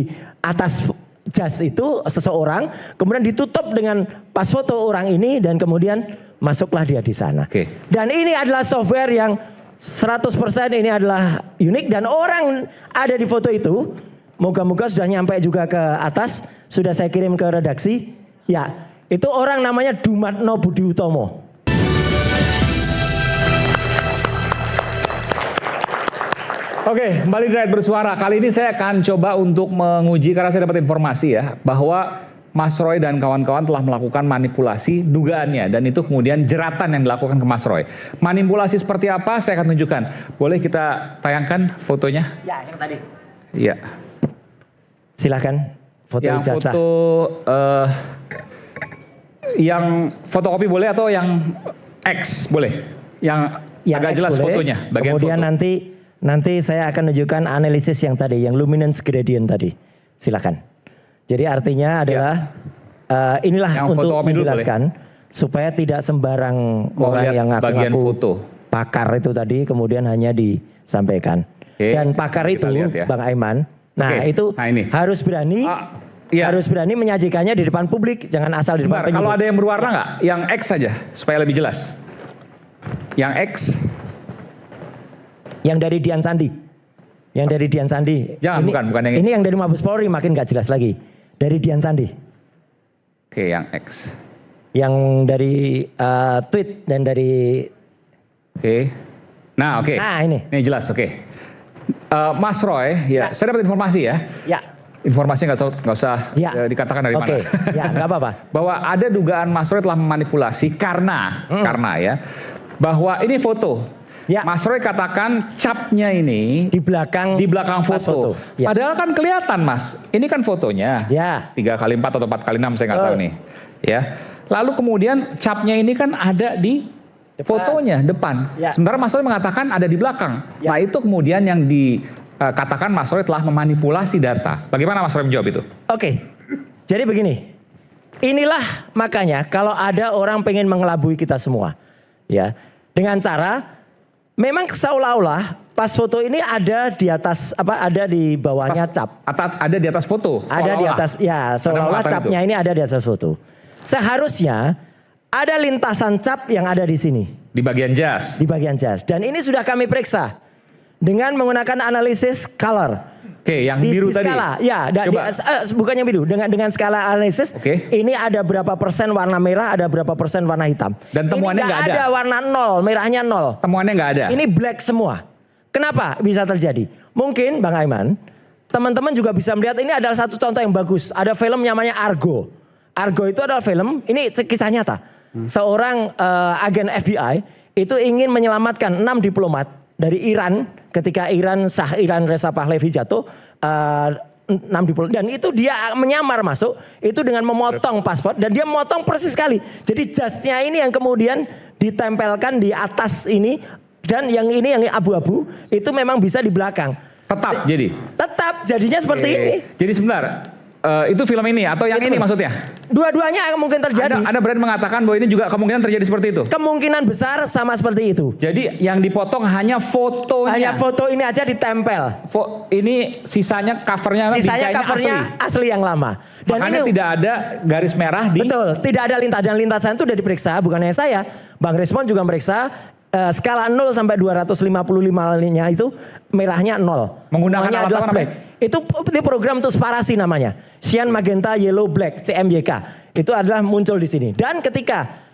di atas jas itu seseorang, kemudian ditutup dengan pas foto orang ini dan kemudian masuklah dia di sana. Dan ini adalah software yang 100% ini adalah unik dan orang ada di foto itu. Moga-moga sudah nyampe juga ke atas, sudah saya kirim ke redaksi. Ya, itu orang namanya Dumatno Budi Utomo. Oke, kembali di Rakyat Bersuara. Kali ini saya akan coba untuk menguji, karena saya dapat informasi ya, bahwa Mas Roy dan kawan-kawan telah melakukan manipulasi dugaannya. Dan itu kemudian jeratan yang dilakukan ke Mas Roy. Manipulasi seperti apa saya akan tunjukkan. Boleh kita tayangkan fotonya? Ya, yang tadi. Iya. Silakan foto yang ijazah. Foto yang fotokopi boleh atau yang X boleh? Yang agak jelas boleh. Fotonya. Bagian kemudian foto. nanti saya akan menunjukkan analisis yang tadi, yang luminance gradient tadi. Silakan. Jadi artinya adalah inilah yang untuk menjelaskan supaya tidak sembarang orang yang ngaku-ngaku pakar itu tadi kemudian hanya disampaikan. Dan pakar itu ya. Bang Aiman, itu harus berani, harus berani menyajikannya di depan publik, jangan asal di depan penyulut. Kalau ada yang berwarna nggak? Yang X saja supaya lebih jelas. Yang X. Yang dari Dian Sandi. Yang dari Dian Sandi. Jangan, bukan yang ini yang dari Mabes Polri makin nggak jelas lagi. Dari Dian Sandi. Oke, yang X. Yang dari tweet dan dari. Nah, Nah, ini. Ini jelas, Mas Roy, saya dapat informasi ya. Informasi nggak usah dikatakan dari mana. Ya, nggak apa-apa. Bahwa ada dugaan Mas Roy telah memanipulasi karena ya, bahwa ini foto. Mas Roy katakan capnya ini di belakang foto. Padahal kan kelihatan Mas, ini kan fotonya. 3x4 atau 4x6 saya nggak tahu nih. Ya. Lalu kemudian capnya ini kan ada di fotonya depan. Sementara Mas Roy mengatakan ada di belakang. Nah itu kemudian yang dikatakan Mas Roy telah memanipulasi data. Bagaimana Mas Roy menjawab itu? Jadi begini. Inilah makanya kalau ada orang pengen mengelabui kita semua, ya, dengan cara memang seolah-olah pas foto ini ada di atas ada di bawahnya cap. Ada di atas foto. Ada di atas, seolah-olah capnya ini ada di atas foto. Seharusnya ada lintasan cap yang ada di sini. Di bagian jas. Di bagian jas. Dan ini sudah kami periksa dengan menggunakan analisis color. Yang biru tadi. Skala, bukan yang biru. Dengan skala analisis, ini ada berapa persen warna merah, ada berapa persen warna hitam. Dan temuannya nggak ada. Ada warna 0, merahnya 0. Temuannya nggak ada. Ini black semua. Kenapa bisa terjadi? Mungkin Bang Aiman, teman-teman juga bisa melihat ini adalah satu contoh yang bagus. Ada film namanya Argo. Argo itu adalah film, ini kisah nyata. Seorang agen FBI itu ingin menyelamatkan 6 diplomat dari Iran ketika Iran Reza Pahlavi jatuh, 6 diplomat, dan itu dia menyamar masuk itu dengan memotong paspor dan dia memotong persis sekali. Jadi jasnya ini yang kemudian ditempelkan di atas ini dan yang ini yang abu-abu itu memang bisa di belakang. Tetap jadinya seperti ini. Jadi sebentar. Itu film ini atau yang ini maksudnya? Dua-duanya mungkin terjadi. Ada brand mengatakan bahwa ini juga kemungkinan terjadi seperti itu. Kemungkinan besar sama seperti itu. Jadi yang dipotong hanya fotonya. Hanya foto ini aja ditempel. Ini sisanya covernya asli yang lama. Dan makanya tidak ada garis merah di. Betul, tidak ada lintasan, dan lintasan itu sudah diperiksa, bukan hanya saya. Bang Resmond juga meriksa. Skala 0 sampai 255-nya itu merahnya 0. Menggunakan alat apa namanya? Itu program untuk separasi namanya. Cyan, magenta, yellow, black, CMYK. Itu adalah muncul di sini. Dan ketika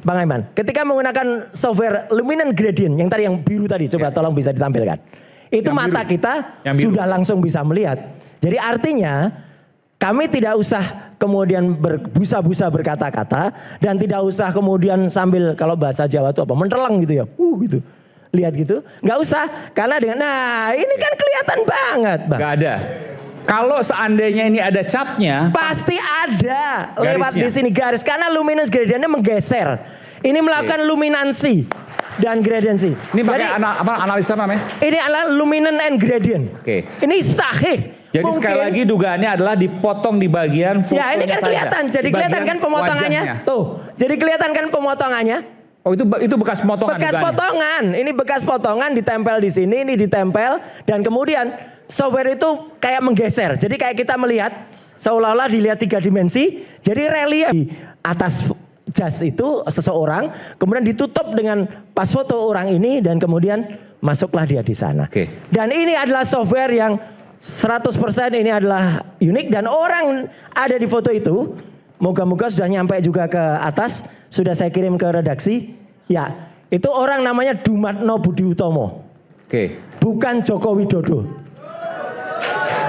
Bang Aiman, ketika menggunakan software luminance gradient yang tadi yang biru tadi, coba tolong bisa ditampilkan. Itu yang mata biru. Kita sudah langsung bisa melihat. Jadi artinya kami tidak usah kemudian berbusa-busa berkata-kata dan tidak usah kemudian sambil kalau bahasa Jawa itu apa menterleng gitu ya, gitu, lihat gitu, nggak usah karena dengan ini kan kelihatan banget, Bang. Nggak ada. Kalau seandainya ini ada capnya, pasti ada lewat di sini garis karena luminance gradientnya menggeser. Ini melakukan luminansi dan gradiensi. Ini pakai analisa namanya? Ini adalah luminance and gradient. Ini sahih. Jadi sekali lagi dugaannya adalah dipotong di bagian fotonya. Ya ini kan kelihatan, jadi kelihatan kan pemotongannya. Tuh, jadi kelihatan kan pemotongannya. Oh itu bekas potongan. Bekas potongan, ini bekas potongan ditempel di sini, ini ditempel dan kemudian software itu kayak menggeser. Jadi kayak kita melihat seolah-olah dilihat 3 dimensi. Jadi relief di atas jas itu seseorang, kemudian ditutup dengan pas foto orang ini dan kemudian masuklah dia di sana. Dan ini adalah software yang 100% ini adalah unik dan orang ada di foto itu. Moga-moga sudah nyampe juga ke atas, sudah saya kirim ke redaksi. Ya, itu orang namanya Dumatno Budi Utomo. Bukan Joko Widodo.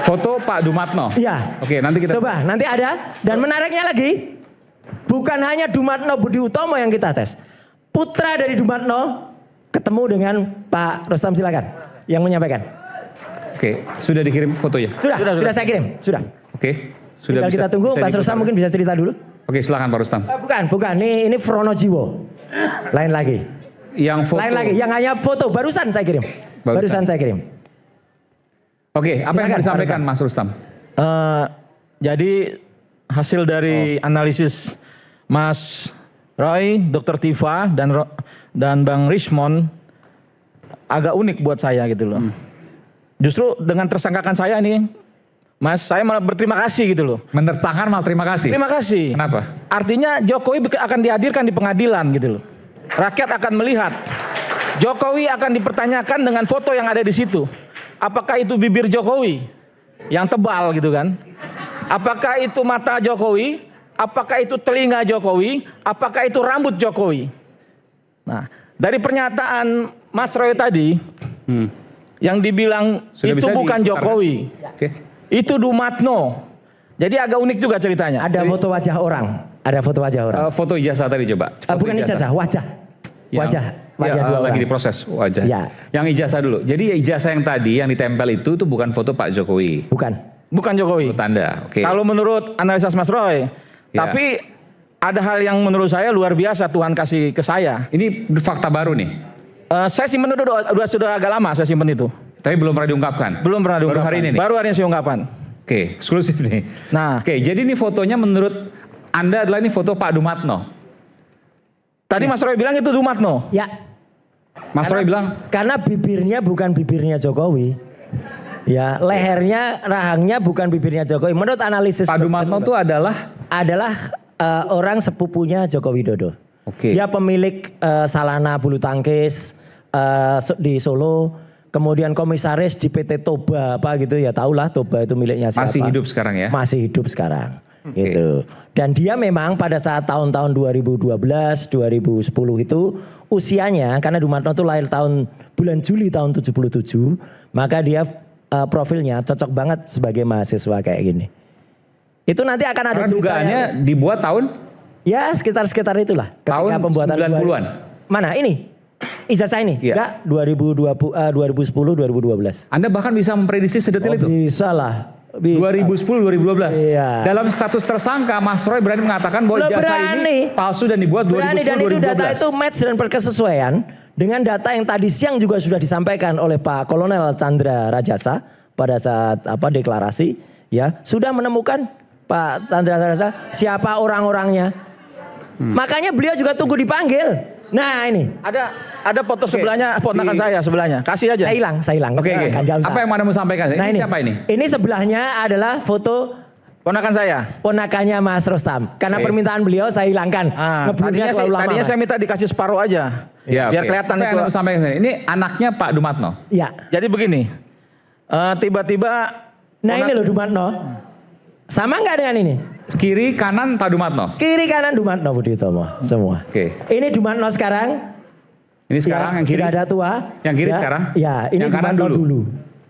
Foto Pak Dumatno. Iya. Oke, nanti kita coba, nanti ada. Dan menariknya lagi, bukan hanya Dumatno Budi Utomo yang kita tes. Putra dari Dumatno ketemu dengan Pak Rustam, silakan yang menyampaikan. Oke, sudah dikirim fotonya? Sudah saya kirim, sudah. Oke. Sudah tinggal kita tunggu, Pak Rustam mungkin bisa cerita dulu. Oke, silakan Pak Rustam. Bukan, ini Frono Jiwo. Lain lagi. Yang foto. Lain lagi, yang hanya foto barusan saya kirim. Barusan saya kirim. Oke, apa yang mau disampaikan Mas Rustam? Jadi hasil dari analisis Mas Roy, Dr. Tifa dan Bang Rismond agak unik buat saya gitu loh. Justru dengan tersangkakan saya nih, Mas, saya malah berterima kasih gitu loh. Menersangkakan malah terima kasih? Terima kasih. Kenapa? Artinya Jokowi akan dihadirkan di pengadilan gitu loh. Rakyat akan melihat. Jokowi akan dipertanyakan dengan foto yang ada di situ. Apakah itu bibir Jokowi yang tebal gitu kan? Apakah itu mata Jokowi? Apakah itu telinga Jokowi? Apakah itu rambut Jokowi? Nah, dari pernyataan Mas Roy tadi, yang dibilang sudah itu bukan Jokowi. Itu Dumatno. Jadi agak unik juga ceritanya. Ada foto wajah orang. Ada foto wajah orang. Foto ijazah tadi coba. Bukan ijazah, wajah. Wajah dua lagi orang. diproses wajah. Ya. Yang ijazah dulu. Jadi ijazah yang tadi yang ditempel itu bukan foto Pak Jokowi. Bukan Jokowi. Menurut Anda. Oke. Kalau menurut analisis Mas Roy. Tapi ada hal yang menurut saya luar biasa Tuhan kasih ke saya. Ini fakta baru nih. Saya simpen itu sudah agak lama saya simpen itu. Tapi belum pernah diungkapkan. Belum pernah diungkapkan. Baru hari ini nih. Baru hari ini saya ungkapkan. Oke, eksklusif nih. Nah, oke, jadi ini fotonya menurut Anda adalah ini foto Pak Dumatno. Tadi Mas Roy bilang itu Dumatno. Ya. Mas Roy bilang karena bibirnya bukan bibirnya Jokowi. Ya, lehernya, rahangnya bukan bibirnya Jokowi. Menurut analisis Pak Dumatno itu adalah orang sepupunya Joko Widodo. Dia pemilik Salana bulu tangkis di Solo. Kemudian komisaris di PT Toba apa gitu ya, tahulah Toba itu miliknya siapa. Masih hidup sekarang ya? Masih hidup sekarang. Gitu. Dan dia memang pada saat tahun-tahun 2012, 2010 itu usianya, karena Dumatno itu lahir bulan Juli tahun 77, maka dia profilnya cocok banget sebagai mahasiswa kayak gini. Itu nanti akan ada dugaannya dibuat tahun? Ya sekitar itulah. Tahun pembuatan 90-an? Mana ini? Ijazah ini? Enggak, 2010, 2012. Anda bahkan bisa memprediksi sedetil itu? Bisa lah. 2010, 2012. Iya. Dalam status tersangka, Mas Roy berani mengatakan bahwa ijazah ini palsu dan dibuat 2010, dan 2012. itu data itu match dan berkesesuaian dengan data yang tadi siang juga sudah disampaikan oleh Pak Kolonel Chandra Rajasa pada saat deklarasi, ya sudah menemukan Pak Chandra Rajasa siapa orang-orangnya. Makanya beliau juga tunggu dipanggil. Nah ini ada foto sebelahnya, ponakan saya sebelahnya. Kasih aja. Saya hilang. Oke. Apa yang Anda mau sampaikan? Nah, ini siapa ini? Ini sebelahnya adalah foto ponakan saya. Ponakannya Mas Rustam. Karena permintaan beliau saya hilangkan. Tadinya saya minta dikasih separuh aja. Ya, biar kelihatan apa yang Anda mau sampaikan? Ini anaknya Pak Dumatno. Iya. Jadi begini. Tiba-tiba. Nah ini loh Dumatno. Sama nggak dengan ini? Kiri kanan Pak Dumatno. Kiri kanan Dumatno Budi Utomo semua. Ini Dumatno sekarang. Ini sekarang yang kiri. Sudah ada tua. Yang kiri sekarang. Ya, ini yang kanan Dumatno dulu.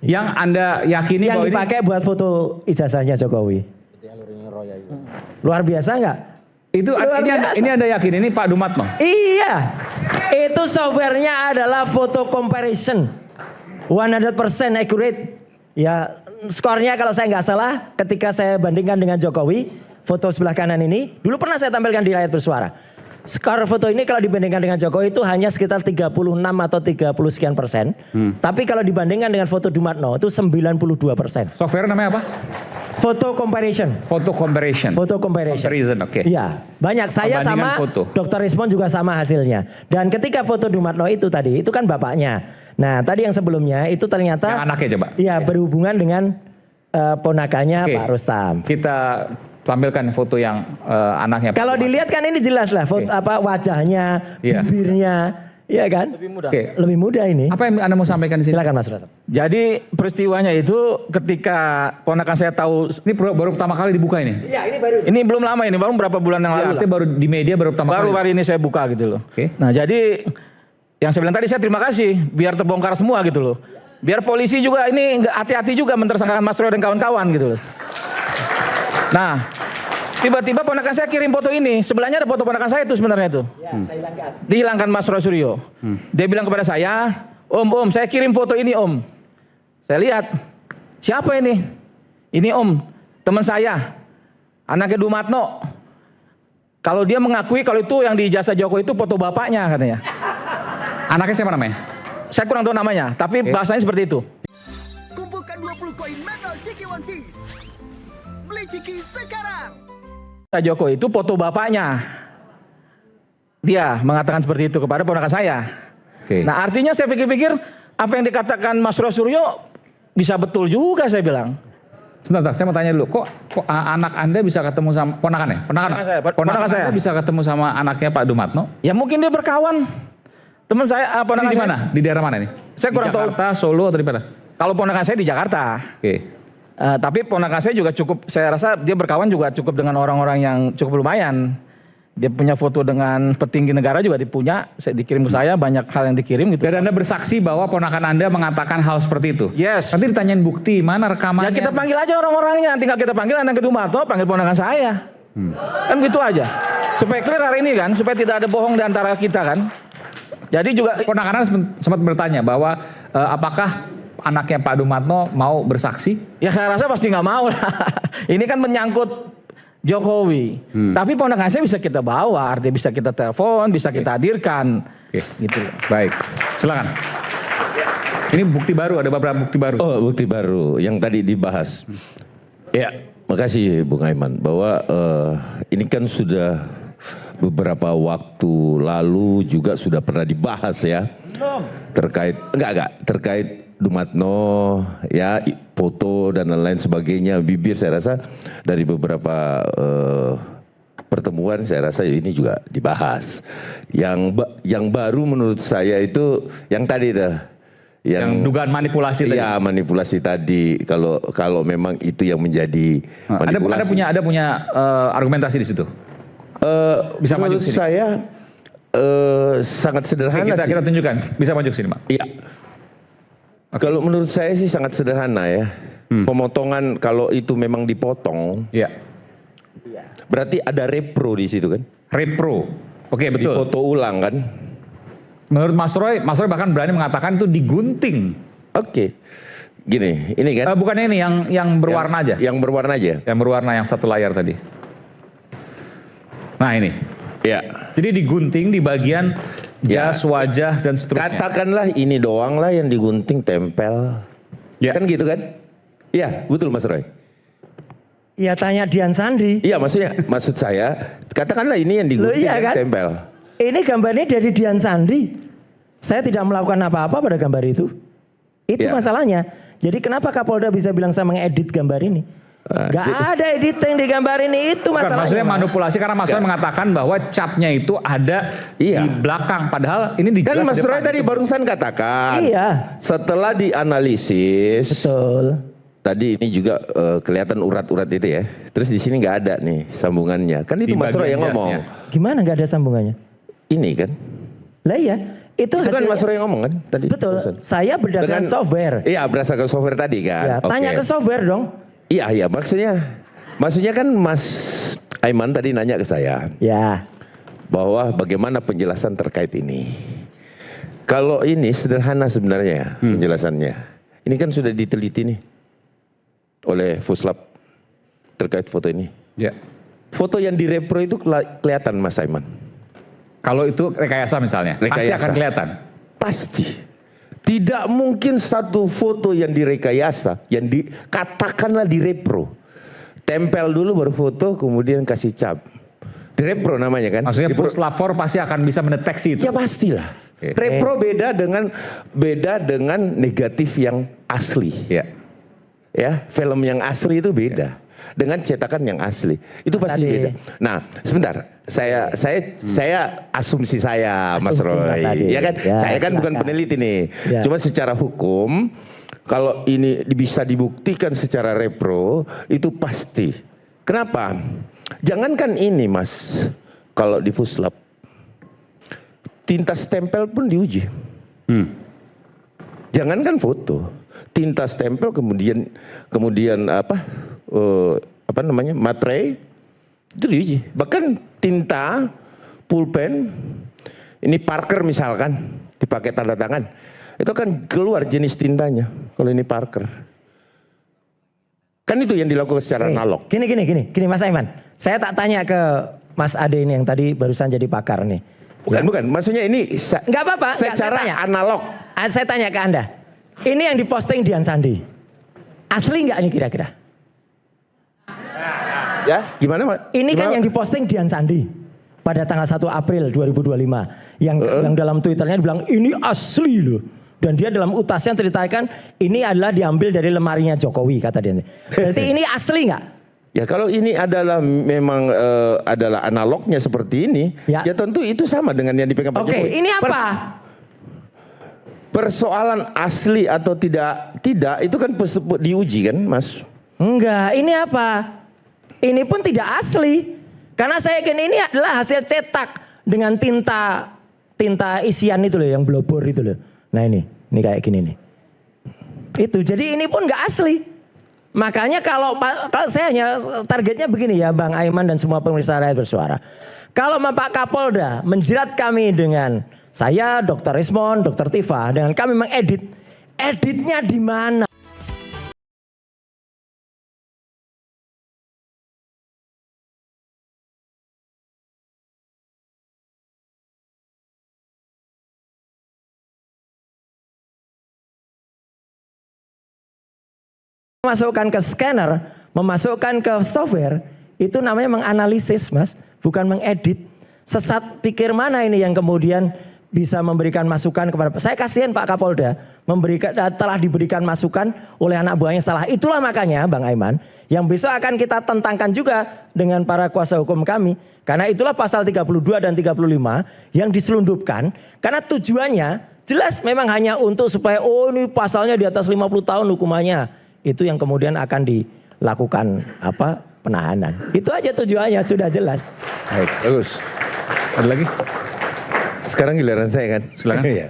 Yang Anda yakini yang bahwa dipakai buat foto ijazahnya Jokowi. Luar biasa nggak? Ini Anda yakin ini Pak Dumatno? Iya. Itu softwarenya adalah photo comparison. 100% accurate. Ya, skornya kalau saya nggak salah ketika saya bandingkan dengan Jokowi, foto sebelah kanan ini, dulu pernah saya tampilkan di Rakyat Bersuara. Skor foto ini kalau dibandingkan dengan Jokowi itu hanya sekitar 36 atau 30 sekian persen. Tapi kalau dibandingkan dengan foto Dumatno itu 92%. Software namanya apa? Foto comparison. Foto comparison. Foto comparison. Oke. Iya, banyak. Saya sama Dr. Rismond juga sama hasilnya. Dan ketika foto Dumatno itu tadi, itu kan bapaknya. Nah tadi yang sebelumnya itu ternyata Yang anaknya coba. Iya berhubungan dengan ponakannya Oke. Pak Rustam. Kita tampilkan foto yang anaknya. Pak Kalau Dumatno. dilihat kan ini jelas lah foto apa wajahnya, Iya. bibirnya, iya kan? Lebih mudah. Oke. Lebih mudah ini. Apa yang Anda mau sampaikan di sini? Silakan Mas Rustam. Jadi peristiwanya itu ketika ponakan saya tahu, Ini baru pertama kali dibuka ini. Iya ini baru. ini belum lama ini, baru berapa bulan yang Ya, lalu artinya lah. baru di media baru pertama Baru kali. hari ini saya buka gitu loh. Oke. Nah jadi yang saya bilang tadi saya terima kasih biar terbongkar semua gitu loh. Biar polisi juga ini nggak hati-hati juga mentersangkakan Mas Roy dan kawan-kawan gitu loh. Nah tiba-tiba ponakan saya kirim foto ini, sebelahnya ada foto ponakan saya itu sebenarnya itu. Ya, saya hilangkan. Dihilangkan Mas Roy Suryo. Dia bilang kepada saya, Om, saya kirim foto ini Om. Saya lihat, siapa ini? Ini Om, teman saya, anaknya Dumatno. Kalau dia mengakui kalau itu yang di ijazah Joko itu foto bapaknya katanya. Anaknya siapa namanya? Saya kurang tahu namanya, tapi bahasanya seperti itu. Kumpulkan 20 koin metal Chiki One Piece. Beli Chiki sekarang. Joko itu foto bapaknya. Dia mengatakan seperti itu kepada ponakan saya. Oke. Nah artinya saya pikir-pikir apa yang dikatakan Mas Roy Suryo bisa betul juga saya bilang. Sebentar, saya mau tanya dulu. Kok anak Anda bisa ketemu sama ponakannya? Ponakan saya. Anda bisa ketemu sama anaknya Pak Dumatno? Ya mungkin dia berkawan. Teman saya, ponakan Ini di saya. mana? Di daerah mana nih? Saya kurang di tahu. Jakarta, Solo atau di mana? Kalau ponakan saya di Jakarta. Oke. Tapi ponakan saya juga cukup, saya rasa dia berkawan juga cukup dengan orang-orang yang cukup lumayan. Dia punya foto dengan petinggi negara juga dipunya, dikirim ke saya, banyak hal yang dikirim gitu. Dan Anda bersaksi bahwa ponakan Anda mengatakan hal seperti itu? Yes. Nanti ditanyain bukti, mana rekamannya? Ya kita panggil aja orang-orangnya, tinggal kita panggil anak Dumatno, panggil ponakan saya. Kan gitu aja. Supaya clear hari ini kan, supaya tidak ada bohong di antara kita kan. Jadi juga Ponakan Anda sempat bertanya bahwa apakah anaknya Pak Dumatno mau bersaksi? ya saya rasa pasti nggak mau lah. Ini kan menyangkut Jokowi. Tapi ponakan saya bisa kita bawa, artinya bisa kita telepon, bisa kita hadirkan. Oke. Gitu. Baik, silakan. Ini bukti baru, ada beberapa bukti baru. Oh, bukti baru yang tadi dibahas. Ya, makasih Bung Aiman bahwa ini kan sudah beberapa waktu lalu juga sudah pernah dibahas ya. Terkait terkait Dumatno ya foto dan lain-lain sebagainya, bibir, saya rasa dari beberapa pertemuan saya rasa ini juga dibahas. Yang baru menurut saya itu yang tadi dah. Yang dugaan manipulasi tadi. Ya, manipulasi tadi. Kalau memang itu yang menjadi manipulasi. Ada punya argumentasi di situ. Bisa maju menurut ke sini. saya sangat sederhana sih. Kita tunjukkan. Bisa maju ke sini, Pak. Iya. Kalau menurut saya sih sangat sederhana ya. Pemotongan kalau itu memang dipotong, Iya. berarti ada repro di situ kan? Repro. Oke, betul. Difoto ulang kan? Menurut Mas Roy bahkan berani mengatakan itu digunting. Oke. Gini, ini kan? Bukannya ini yang berwarna aja. Yang berwarna aja. Yang berwarna yang satu layar tadi. Nah ini. Ya. Jadi digunting di bagian jas, wajah, dan seterusnya. Katakanlah ini doang lah yang digunting, tempel. Ya. Kan gitu kan? Iya, betul Mas Roy. Ya tanya Dian Sandri. Iya, maksud saya, katakanlah ini yang digunting, Loh, iya kan? tempel. Ini gambarnya dari Dian Sandri. Saya tidak melakukan apa-apa pada gambar itu. Itu Ya. masalahnya. Jadi kenapa Kapolda bisa bilang saya mengedit gambar ini? Gak ada editing di gambar ini, itu Bukan, masalahnya. maksudnya manipulasi karena Mas Roy mengatakan bahwa capnya itu ada Iya. di belakang. Padahal ini di Kan jelas Mas di Roy depan. tadi barusan katakan. Iya. Setelah dianalisis. Betul. Tadi ini juga kelihatan urat-urat itu ya. Terus di sini nggak ada nih sambungannya. Kan itu Di Mas Roy bagian yang ngomong. jasnya. Gimana gak ada sambungannya? Ini kan. Lah iya. Itu Itu kan hasilnya- Mas Roy yang ngomong kan tadi. Betul. barusan. Saya berdasarkan Dengan- software. Iya, berdasarkan software tadi kan. Ya, tanya Oke. ke software dong. Iya, maksudnya kan Mas Aiman tadi nanya ke saya Ya. bahwa bagaimana penjelasan terkait ini. Kalau ini sederhana sebenarnya penjelasannya. Ini kan sudah diteliti nih oleh Fuslap terkait foto ini. Ya. Foto yang direpro itu kelihatan Mas Aiman. Kalau itu rekayasa misalnya, pasti Rekayasa. akan kelihatan. Pasti. Tidak mungkin satu foto yang direkayasa, yang katakanlah direpro. Tempel dulu baru foto, kemudian kasih cap. Direpro namanya kan? Maksudnya Dipro- puslapor pasti akan bisa mendeteksi itu. Ya pastilah. Repro beda dengan negatif yang asli. Ya, film yang asli itu beda dengan cetakan yang asli. Itu pasti beda. Nah, sebentar. Saya asumsi saya, Mas Roy. Ya kan? Ya, saya kan bukan peneliti nih. Ya. Cuma secara hukum kalau ini bisa dibuktikan secara repro itu pasti. Kenapa? Jangankan ini, Mas. Kalau di Fuslap tinta stempel pun diuji. Jangankan foto. Tinta stempel kemudian materai itu diuji. Bahkan tinta pulpen ini Parker misalkan dipakai tanda tangan itu kan keluar jenis tintanya kalau ini Parker. Kan itu yang dilakukan secara analog. Gini Mas Aiman. Saya tak tanya ke Mas Ade ini yang tadi barusan jadi pakar nih. Bukan. Maksudnya ini nggak apa-apa. Secara analog. Saya tanya ke Anda. Ini yang diposting Dian Sandi. Asli nggak ini kira-kira? Ya, gimana Pak? Ini kan yang diposting Dian Sandi pada tanggal 1 April 2025. Yang dalam Twitternya dibilang ini asli loh. Dan dia dalam utasnya ceritakan ini adalah diambil dari lemarinya Jokowi kata dia. Berarti ini asli nggak? Ya kalau ini adalah memang adalah analognya seperti ini, ya tentu itu sama dengan yang dipegang Pak Jokowi. Oke, ini apa? Persoalan asli atau tidak itu kan diuji kan, Mas? Enggak, ini apa? Ini pun tidak asli. Karena saya yakin ini adalah hasil cetak dengan tinta isian itu loh yang blobor itu loh. Nah ini kayak gini nih. Itu jadi ini pun nggak asli. Makanya kalau saya hanya targetnya begini ya Bang Aiman dan semua pemirsa Rakyat Bersuara. Kalau Pak Kapolda menjerat kami dengan saya, Dr. Rismon, Dr. Tifa, dengan kami mengedit, editnya di mana? Masukkan ke scanner, memasukkan ke software, itu namanya menganalisis Mas, bukan mengedit. Sesat pikir mana ini yang kemudian bisa memberikan masukan kepada saya kasihan Pak Kapolda telah diberikan masukan oleh anak buahnya salah. Itulah makanya Bang Aiman yang besok akan kita tentangkan juga dengan para kuasa hukum kami. Karena itulah pasal 32 dan 35 yang diselundupkan karena tujuannya jelas memang hanya untuk supaya ini pasalnya di atas 50 tahun hukumannya. Itu yang kemudian akan dilakukan penahanan. Itu aja tujuannya sudah jelas. Baik, bagus. Ada lagi? Sekarang giliran saya kan? Silakan. Ya.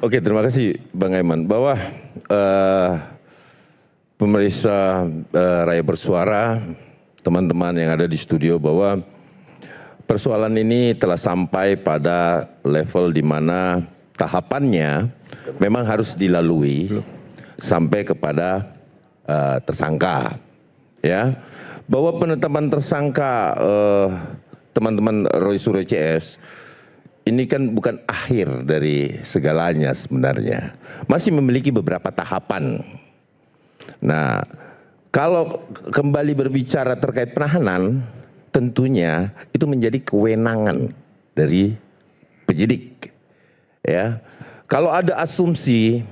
Oke, terima kasih Bang Aiman. Bahwa pemerintah Rakyat Bersuara, teman-teman yang ada di studio bahwa persoalan ini telah sampai pada level di mana tahapannya memang harus dilalui sampai kepada tersangka. Ya, bahwa penetapan tersangka teman-teman Roy Suryo CS ini kan bukan akhir dari segalanya sebenarnya. Masih memiliki beberapa tahapan. Nah, kalau kembali berbicara terkait penahanan, tentunya itu menjadi kewenangan dari penyidik. Ya, kalau ada asumsi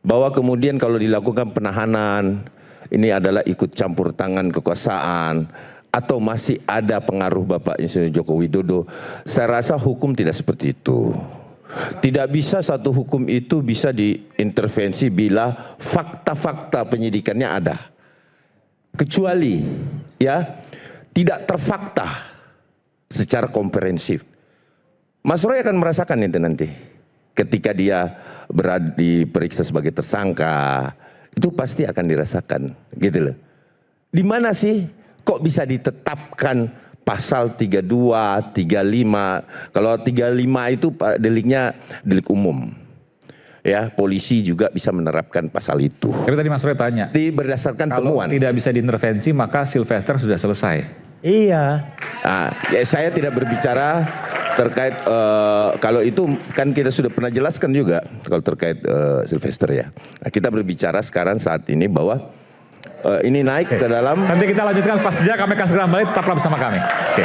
bahwa kemudian kalau dilakukan penahanan ini adalah ikut campur tangan kekuasaan atau masih ada pengaruh Bapak Insinyur Joko Widodo, saya rasa hukum tidak seperti itu. Tidak bisa satu hukum itu bisa diintervensi bila fakta-fakta penyidikannya ada. Kecuali ya tidak terfakta secara komprehensif. Mas Roy akan merasakan itu nanti. Ketika dia diperiksa sebagai tersangka, itu pasti akan dirasakan, gitu loh. Di mana sih kok bisa ditetapkan pasal 32, 35? Kalau 35 itu deliknya delik umum. Ya, polisi juga bisa menerapkan pasal itu. Tapi tadi Mas Roy tanya, berdasarkan kalau temuan. tidak bisa diintervensi maka Sylvester sudah selesai. Iya. Nah, ya saya tidak berbicara terkait kalau itu kan kita sudah pernah jelaskan juga kalau terkait Sylvester ya. Nah, kita berbicara sekarang saat ini bahwa ini naik ke dalam. Nanti kita lanjutkan pas saja, kami akan segera kembali, tetaplah bersama kami. Oke.